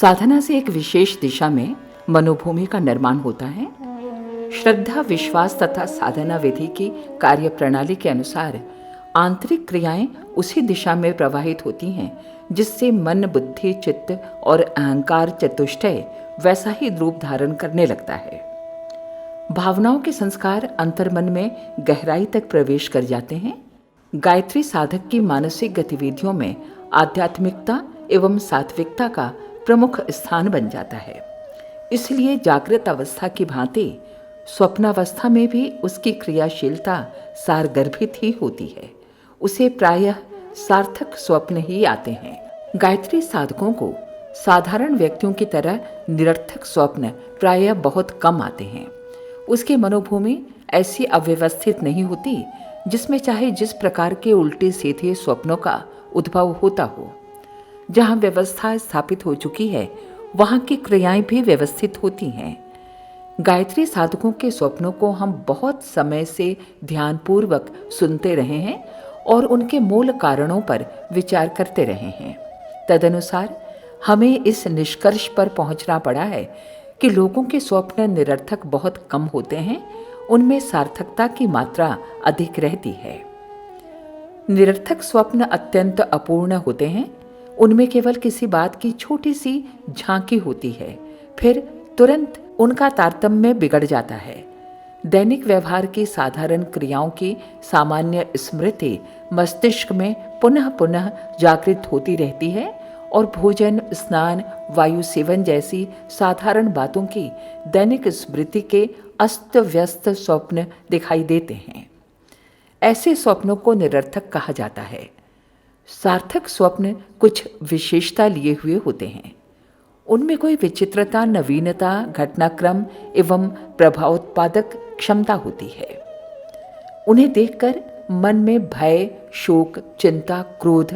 साधना से एक विशेष दिशा में मनोभूमि का निर्माण होता है। श्रद्धा, विश्वास तथा साधना विधि की कार्य प्रणाली के अनुसार आंतरिक क्रियाएं उसी दिशा में प्रवाहित होती हैं जिससे मन, बुद्धि, चित्त और अहंकार चतुष्टय वैसा ही रूप धारण करने लगता है। भावनाओं के संस्कार अंतर्मन में गहराई तक प्रवेश कर जाते हैं। गायत्री साधक की मानसिक गतिविधियों में आध्यात्मिकता एवं सात्विकता का प्रमुख स्थान बन जाता है। इसलिए जागृत अवस्था की भांति स्वप्नावस्था में भी उसकी क्रियाशीलता सारगर्भित ही होती है। उसे प्रायः सार्थक स्वप्न ही आते हैं। गायत्री साधकों को साधारण व्यक्तियों की तरह निरर्थक स्वप्न प्रायः बहुत कम आते हैं। उसकी मनोभूमि ऐसी अव्यवस्थित नहीं होती जिसमें चाहे जिस प्रकार के उल्टे सीधे स्वप्नों का उद्भव होता हो। जहाँ व्यवस्था स्थापित हो चुकी है वहाँ की क्रियाएं भी व्यवस्थित होती हैं। गायत्री साधकों के स्वप्नों को हम बहुत समय से ध्यानपूर्वक सुनते रहे हैं और उनके मूल कारणों पर विचार करते रहे हैं। तदनुसार हमें इस निष्कर्ष पर पहुंचना पड़ा है कि लोगों के स्वप्न निरर्थक बहुत कम होते हैं, उनमें सार्थकता की मात्रा अधिक रहती है। निरर्थक स्वप्न अत्यंत अपूर्ण होते हैं। उनमें केवल किसी बात की छोटी सी झांकी होती है, फिर तुरंत उनका तारतम्य बिगड़ जाता है। दैनिक व्यवहार की साधारण क्रियाओं की सामान्य स्मृति मस्तिष्क में पुनः पुनः जागृत होती रहती है और भोजन, स्नान, वायु सेवन जैसी साधारण बातों की दैनिक स्मृति के अस्त व्यस्त स्वप्न दिखाई देते हैं। ऐसे स्वप्नों को निरर्थक कहा जाता है। सार्थक स्वप्न कुछ विशेषता लिए हुए होते हैं। उनमें कोई विचित्रता, नवीनता, घटनाक्रम एवं प्रभावोत्पादक क्षमता होती है। उन्हें देखकर मन में भय, शोक, चिंता, क्रोध,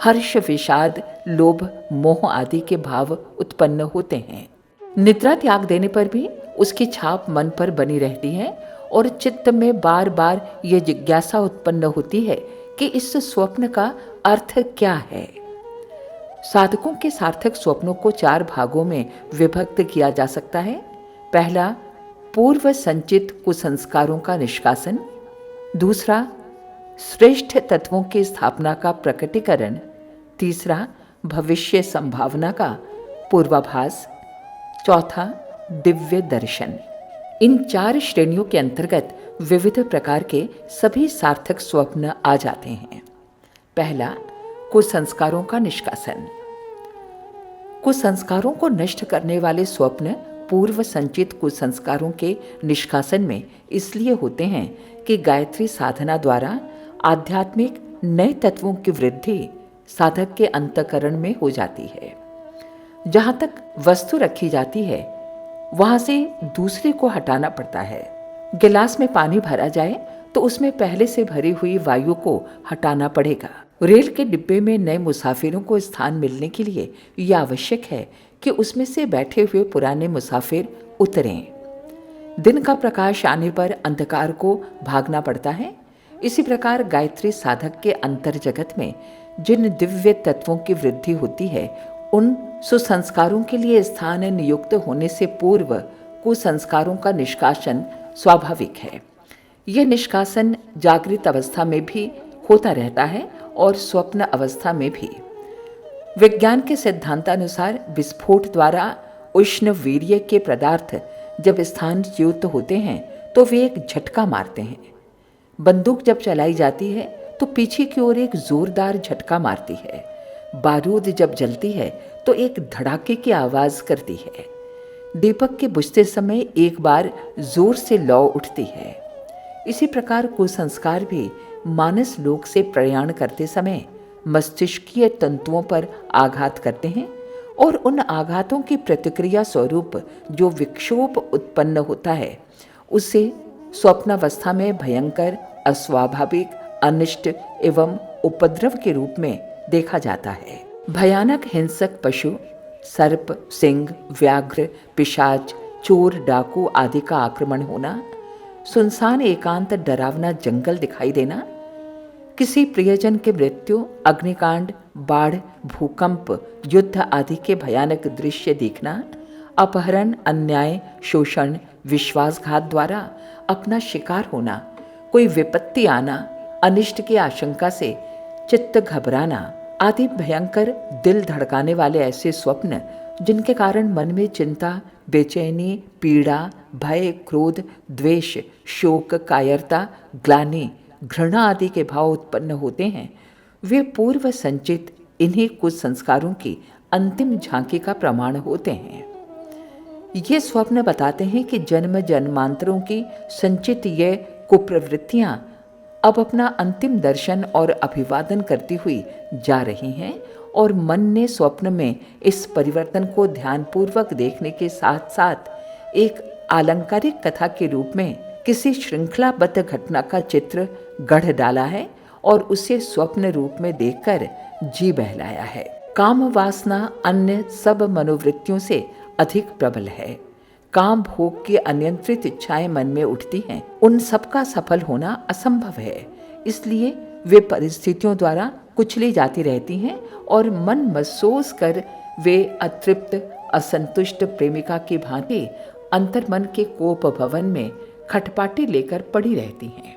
हर्ष, विषाद, लोभ, मोह आदि के भाव उत्पन्न होते हैं। निद्रा त्याग देने पर भी उसकी छाप मन पर बनी रहती है और चित्त में बार बार ये जिज्ञासा उत्पन्न होती है कि इस स्वप्न का अर्थ क्या है। साधकों के सार्थक स्वप्नों को 4 भागों में विभक्त किया जा सकता है। पहला, पूर्व संचित कुसंस्कारों का निष्कासन। दूसरा, श्रेष्ठ तत्वों की स्थापना का प्रकटीकरण। तीसरा, भविष्य संभावना का पूर्वाभास। चौथा, दिव्य दर्शन। इन 4 श्रेणियों के अंतर्गत विविध प्रकार के सभी सार्थक स्वप्न आ जाते हैं। पहला, कुसंस्कारों का निष्कासन। कुसंस्कारों को नष्ट करने वाले स्वप्न पूर्व संचित कुसंस्कारों के निष्कासन में इसलिए होते हैं कि गायत्री साधना द्वारा आध्यात्मिक नए तत्वों की वृद्धि साधक के अंतःकरण में हो जाती है। जहाँ तक वस्तु रखी जाती है वहाँ से दूसरे को हटाना पड़ता है। गिलास में पानी भरा जाए तो उसमें पहले से भरी हुई वायु को हटाना पड़ेगा। रेल के डिब्बे में नए मुसाफिरों को स्थान मिलने के लिए यह आवश्यक है कि उसमें से बैठे हुए पुराने मुसाफिर उतरें। दिन का प्रकाश आने पर अंधकार को भागना पड़ता है। इसी प्रकार गायत्री साधक के अंतर जगत में जिन दिव्य तत्वों की वृद्धि होती है उन सुसंस्कारों के लिए स्थान नियुक्त होने से पूर्व कुसंस्कारों का निष्कासन स्वाभाविक है। यह निष्कासन जागृत अवस्था में भी होता रहता है और स्वप्न अवस्था में भी। विज्ञान के सिद्धांतानुसार विस्फोट द्वारा उष्ण वीर्य के पदार्थ जब स्थानच्युत होते हैं तो वे एक झटका मारते हैं। बंदूक जब चलाई जाती है तो पीछे की ओर एक जोरदार झटका मारती है। बारूद जब जलती है तो एक धड़ाके की आवाज करती है। दीपक के बुझते समय एक बार जोर से लौ उठती है। इसी प्रकार कुसंस्कार भी मानस लोक से प्रयाण करते समय मस्तिष्कीय तंतुओं पर आघात करते हैं और उन आघातों की प्रतिक्रिया स्वरूप जो विक्षोभ उत्पन्न होता है उसे स्वप्नावस्था में भयंकर, अस्वाभाविक, अनिष्ट एवं उपद्रव के रूप में देखा जाता है। भयानक हिंसक पशु, सर्प, सिंह, व्याघ्र, पिशाच, चोर, डाकू आदि का आक्रमण होना, सुनसान एकांत डरावना जंगल दिखाई देना, किसी प्रियजन के मृत्यु, अग्निकांड, बाढ़, भूकंप, युद्ध आदि के भयानक दृश्य देखना, अपहरण, अन्याय, शोषण, विश्वासघात द्वारा अपना शिकार होना, कोई विपत्ति आना, अनिष्ट की आशंका से चित्त घबराना आदि भयंकर दिल धड़काने वाले ऐसे स्वप्न जिनके कारण मन में चिंता, बेचैनी, पीड़ा, भय, क्रोध, द्वेष, शोक, कायरता, ग्लानि, घृणा आदि के भाव उत्पन्न होते हैं, वे पूर्व संचित इन्हीं कुछ संस्कारों की अंतिम झांकी का प्रमाण होते हैं। ये स्वप्न बताते हैं कि जन्म जन्मांतरों की संचित ये कुप्रवृत्तियां अब अपना अंतिम दर्शन और अभिवादन करती हुई जा रही हैं और मन ने स्वप्न में इस परिवर्तन को ध्यानपूर्वक देखने के साथ साथ एक आलंकारिक कथा के रूप में किसी श्रृंखलाबद्ध घटना का चित्र गढ़ डाला है और उसे स्वप्न रूप में देखकर जी बहलाया है। काम वासना अन्य सब मनोवृत्तियों से अधिक प्रबल है। काम भोग की अनियंत्रित इच्छाएं मन में उठती हैं, उन सबका सफल होना असंभव है, इसलिए वे परिस्थितियों द्वारा कुचली जाती रहती हैं और मन महसूस कर वे अतृप्त, असंतुष्ट प्रेमिका की भांति अंतर्मन के कोप भवन में खटपाटी लेकर पड़ी रहती हैं।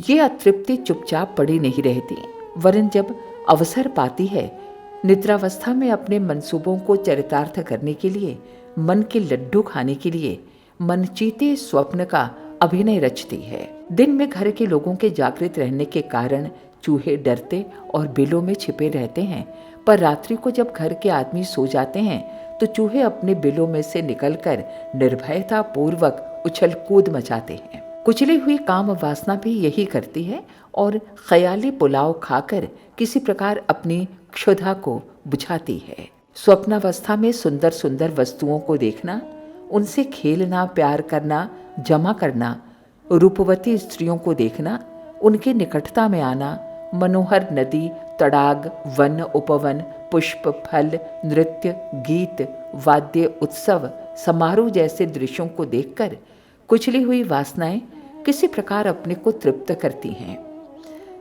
ये अतृप्ति चुपचाप पड़ी नहीं रहती, वरन जब अवसर पाती है, निद्रावस्था में अपने मंसूबों को चरितार्थ करने के लिए, मन के लड्डू खाने के लिए मनचीते स्वप्न का अभिनय रचती है। दिन में घर के लोगों के जागृत रहने के कारण चूहे डरते और बिलों में छिपे रहते हैं, पर रात्रि को जब घर के आदमी सो जाते हैं तो चूहे अपने बिलों में से निकलकर निर्भयता पूर्वक उछल कूद मचाते हैं। कुचली हुई काम वासना भी यही करती है और ख्याली पुलाव खाकर किसी प्रकार अपनी क्षुधा को बुझाती है। स्वप्नावस्था में सुंदर सुंदर वस्तुओं को देखना, उनसे खेलना, प्यार करना, जमा करना, रूपवती स्त्रियों को देखना, उनके निकटता में आना, मनोहर नदी, तड़ाग, वन, उपवन, पुष्प, फल, नृत्य, गीत, वाद्य, उत्सव, समारोह जैसे दृश्यों को देखकर कुचली हुई वासनाएं किसी प्रकार अपने को तृप्त करती हैं।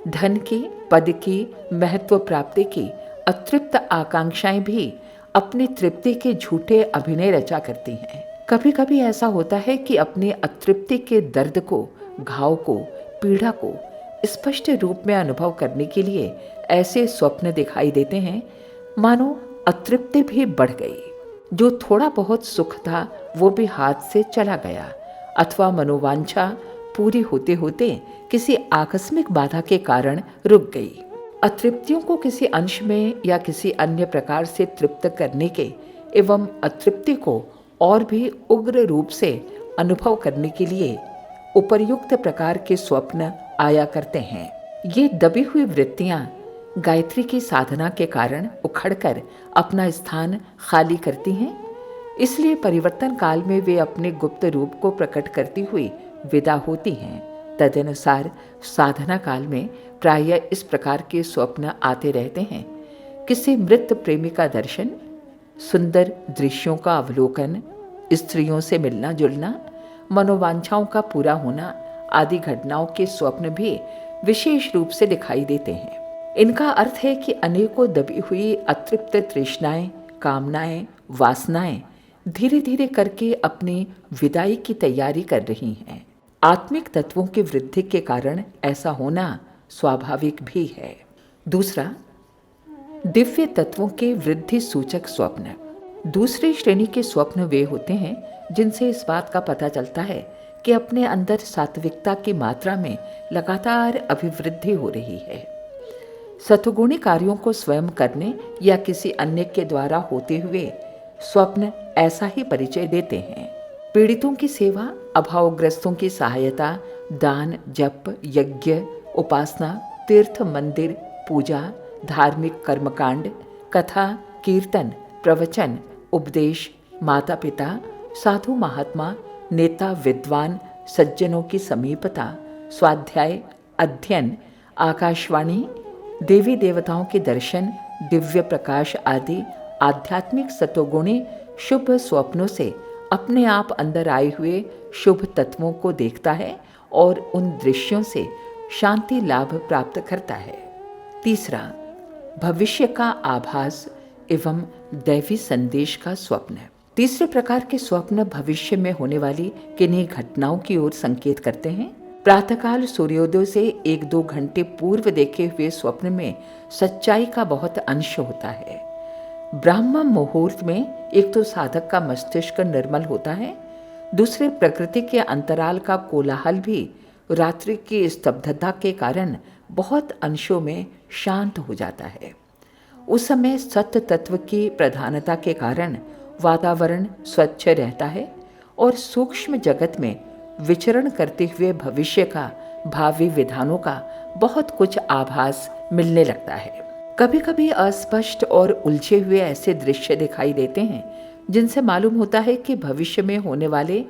धन की, पद की, महत्व प्राप्ति की अतृप्त आकांक्षाएं भी अपनी तृप्ति के झूठे अभिनय रचा करती हैं। कभी कभी ऐसा होता है कि अपनी अतृप्ति के दर्द को, घाव को, पीड़ा को स्पष्ट रूप में अनुभव करने के लिए ऐसे स्वप्न दिखाई देते हैं मानो अतृप्ति भी बढ़ गई, जो थोड़ा बहुत सुख था वो भी हाथ से चला गया, अथवा मनोवांछा पूरी होते होते किसी आकस्मिक बाधा के कारण रुक गई। अतृप्तियों को किसी अंश में या किसी अन्य प्रकार से तृप्त करने के एवं अतृप्ति को और भी उग्र रूप से अनुभव करने के लिए उपर्युक्त प्रकार के स्वप्न आया करते हैं। ये दबी हुई वृत्तियां गायत्री की साधना के कारण उखड़कर अपना स्थान खाली करती हैं, इसलिए परिवर्तन काल में वे अपने गुप्त रूप को प्रकट करती हुई विदा होती हैं। तदनुसार साधना काल में प्रायः इस प्रकार के स्वप्न आते रहते हैं। किसी मृत प्रेमी का दर्शन, सुंदर दृश्यों का अवलोकन, स्त्रियों से मिलना जुलना, मनोवांछाओं का पूरा होना आदि घटनाओं के स्वप्न भी विशेष रूप से दिखाई देते हैं। इनका अर्थ है कि अनेकों दबी हुई अतृप्त तृष्णाएं, कामनाएं, वासनाएं धीरे धीरे करके अपनी विदाई की तैयारी कर रही हैं। आत्मिक तत्वों की वृद्धि के कारण ऐसा होना स्वाभाविक भी है। दूसरा, दिव्य तत्वों के वृद्धि सूचक स्वप्न। दूसरी श्रेणी के स्वप्न वे होते हैं जिनसे इस बात का पता चलता है कि अपने अंदर सात्विकता की मात्रा में लगातार अभिवृद्धि हो रही है। सत्वगुणी कार्यों को स्वयं करने या किसी अन्य के द्वारा होते हुए स्वप्न ऐसा ही परिचय देते हैं। पीड़ितों की सेवा, अभावग्रस्तों की सहायता, दान, जप, यज्ञ, उपासना, तीर्थ, मंदिर, पूजा, धार्मिक कर्मकांड, कथा, कीर्तन, प्रवचन, उपदेश, माता पिता, साधु महात्मा, नेता, विद्वान, सज्जनों की समीपता, स्वाध्याय, अध्ययन, आकाशवाणी, देवी देवताओं के दर्शन, दिव्य प्रकाश आदि आध्यात्मिक सत्वगुणी शुभ स्वप्नों से अपने आप अंदर आए हुए शुभ तत्वों को देखता है और उन दृश्यों से शांति लाभ प्राप्त करता है। तीसरा, भविष्य का आभास एवं दैवी संदेश का स्वप्न। तीसरे प्रकार के स्वप्न भविष्य में होने वाली किन्हीं घटनाओं की ओर संकेत करते हैं। प्रातःकाल सूर्योदय से 1-2 घंटे पूर्व देखे हुए स्वप्न में सच्चाई का बहुत अंश होता है। ब्राह्म मुहूर्त में एक तो साधक का मस्तिष्क निर्मल होता है, दूसरे प्रकृति के अंतराल का कोलाहल भी रात्रि की स्तब्धता के कारण बहुत अंशों में शांत हो जाता है। उस समय सत्य तत्व की प्रधानता के कारण वातावरण स्वच्छ रहता है और सूक्ष्म जगत में विचरण करते हुए भविष्य का, भावी विधानों का बहुत कुछ आभास मिलने लगता है। कभी कभी अस्पष्ट और उलझे हुए ऐसे दृश्य दिखाई देते हैं जिनसे मालूम होता है कि भविष्य में होने वाले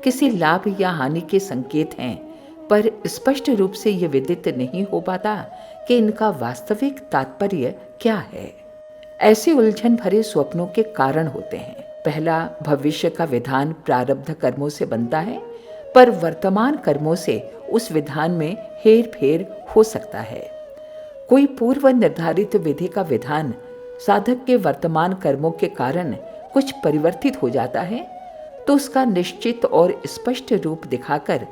किसी लाभ या हानि के संकेत हैं, पर स्पष्ट रूप से ये विदित नहीं हो पाता कि इनका वास्तविक तात्पर्य क्या है। ऐसे उलझन भरे स्वप्नों के कारण होते हैं। पहला, भविष्य का विधान प्रारब्ध कर्मों से बनता है, पर वर्तमान कर्मों से उस विधान में हेर फेर हो सकता है। कोई पूर्व निर्धारित विधि का विधान साधक के वर्तमान कर्मों के कारण कुछ परिवर्तित हो जाता है तो उसका निश्चित और स्पष्ट रूप दिखाकर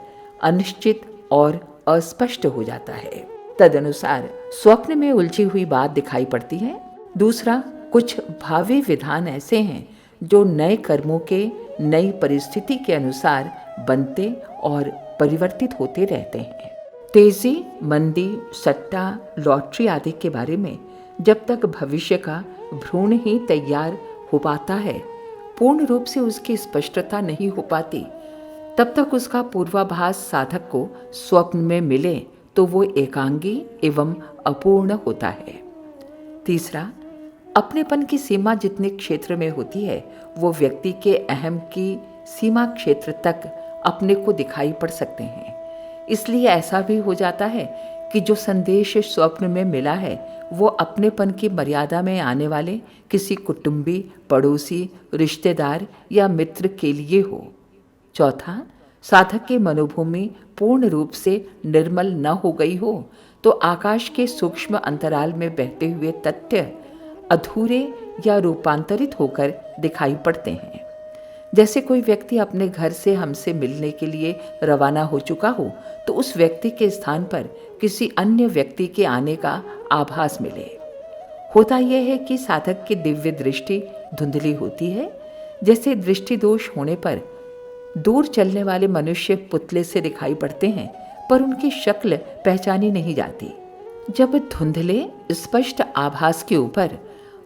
अनिश्चित और अस्पष्ट हो जाता है। तदनुसार स्वप्न में उलझी हुई बात दिखाई पड़ती है। दूसरा, कुछ भावी विधान ऐसे हैं जो नए कर्मों के नई परिस्थिति के अनुसार बनते और परिवर्तित होते रहते हैं। तेजी, मंदी, सट्टा, लॉटरी आदि के बारे में जब तक भविष्य का भ्रूण ही तैयार हो पाता है, पूर्ण रूप से उसकी स्पष्टता नहीं हो पाती, तब तक उसका पूर्वाभास साधक को स्वप्न में मिले तो वो एकांगी एवं अपूर्ण होता है। तीसरा, अपनेपन की सीमा जितने क्षेत्र में होती है वो व्यक्ति के अहम की सीमा क्षेत्र तक अपने को दिखाई पड़ सकते हैं। इसलिए ऐसा भी हो जाता है कि जो संदेश स्वप्न में मिला है वो अपनेपन की मर्यादा में आने वाले किसी कुटुंबी, पड़ोसी, रिश्तेदार या मित्र के लिए हो। चौथा, साधक की मनोभूमि पूर्ण रूप से निर्मल न हो गई हो तो आकाश के सूक्ष्म अंतराल में बहते हुए तथ्य अधूरे या रूपांतरित होकर दिखाई पड़ते हैं। जैसे कोई व्यक्ति अपने घर से हमसे मिलने के लिए रवाना हो चुका हो तो उस व्यक्ति के स्थान पर किसी अन्य व्यक्ति के आने का आभास मिले। होता यह है कि साधक की दिव्य दृष्टि धुंधली होती है। जैसे दृष्टि दोष होने पर दूर चलने वाले मनुष्य पुतले से दिखाई पड़ते हैं पर उनकी शक्ल पहचानी नहीं जाती। जब धुंधले स्पष्ट आभास के ऊपर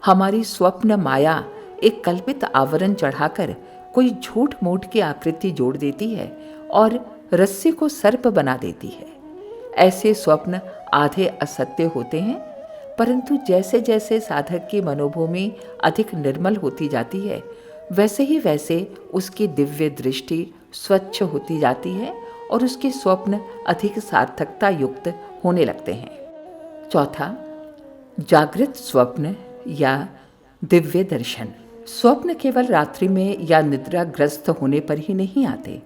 हमारी स्वप्न माया एक कल्पित आवरण चढ़ाकर कोई झूठ मूठ की आकृति जोड़ देती है और रस्सी को सर्प बना देती है, ऐसे स्वप्न आधे असत्य होते हैं। परंतु जैसे जैसे साधक की मनोभूमि अधिक निर्मल होती जाती है वैसे उसकी दिव्य दृष्टि स्वच्छ होती जाती है और उसके स्वप्न अधिक सार्थकता युक्त होने लगते हैं। चौथा, जागृत स्वप्न या दिव्य दर्शन। स्वप्न केवल रात्रि में या निद्राग्रस्त होने पर ही नहीं आते,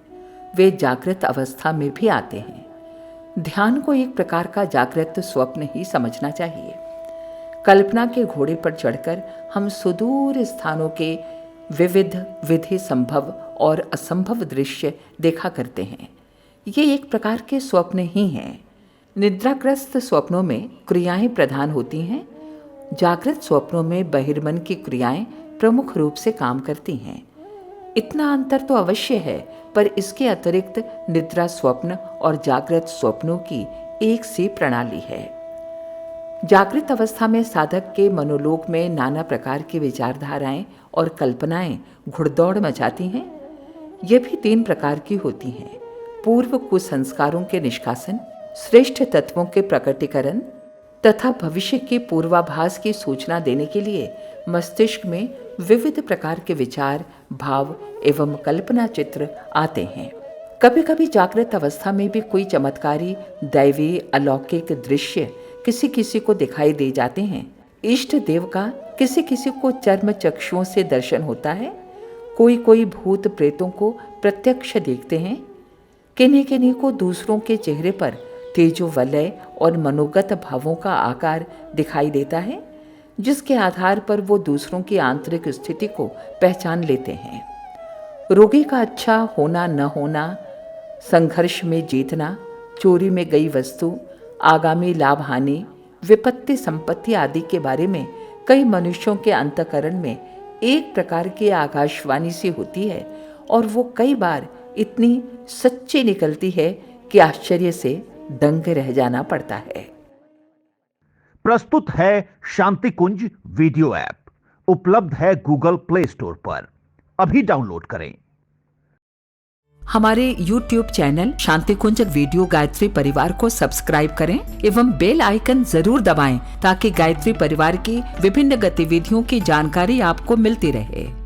वे जागृत अवस्था में भी आते हैं। ध्यान को एक प्रकार का जागृत स्वप्न ही समझना चाहिए। कल्पना के घोड़े पर चढ़कर हम सुदूर स्थानों के विविध विधि संभव और असंभव दृश्य देखा करते हैं। ये एक प्रकार के स्वप्न ही हैं। निद्राग्रस्त स्वप्नों में क्रियाएं प्रधान होती हैं, जागृत स्वप्नों में बहिर्मन की क्रियाएं प्रमुख रूप से काम करती हैं। इतना अंतर तो अवश्य है, पर इसके अतिरिक्त निद्रा स्वप्न और जागृत स्वप्नों की एक सी प्रणाली है। जागृत अवस्था में साधक के मनोलोक में नाना प्रकार की विचारधाराएं और कल्पनाएं घुड़दौड़ मचाती हैं। ये भी 3 प्रकार की होती हैं: पूर्व कुसंस्कारों के निष्कासन, श्रेष्ठ तत्वों के प्रकटीकरण तथा भविष्य के पूर्वाभास की सूचना देने के लिए मस्तिष्क में विविध प्रकार के विचार, भाव एवं कल्पना चित्र आते हैं। कभी कभी जागृत अवस्था में भी कोई चमत्कारी, दैवी, अलौकिक दृश्य किसी किसी को दिखाई दे जाते हैं। इष्ट देव का किसी किसी को चर्म चक्षुओं से दर्शन होता है, कोई कोई भूत प्रेतों को प्रत्यक्ष देखते हैं, किन्हीं किन्हीं को दूसरों के चेहरे पर तेजोवलय और मनोगत भावों का आकार दिखाई देता है, जिसके आधार पर वो दूसरों की आंतरिक स्थिति को पहचान लेते हैं। रोगी का अच्छा होना न होना, संघर्ष में जीतना, चोरी में गई वस्तु, आगामी लाभ हानि, विपत्ति संपत्ति आदि के बारे में कई मनुष्यों के अंतःकरण में एक प्रकार की आकाशवाणी सी होती है और वो कई बार इतनी सच्ची निकलती है कि आश्चर्य से दंग रह जाना पड़ता है। प्रस्तुत है शांति कुंज वीडियो ऐप, उपलब्ध है गूगल प्ले स्टोर पर। अभी डाउनलोड करें। हमारे YouTube चैनल शांति कुंज वीडियो गायत्री परिवार को सब्सक्राइब करें एवं बेल आइकन जरूर दबाएं ताकि गायत्री परिवार की विभिन्न गतिविधियों की जानकारी आपको मिलती रहे।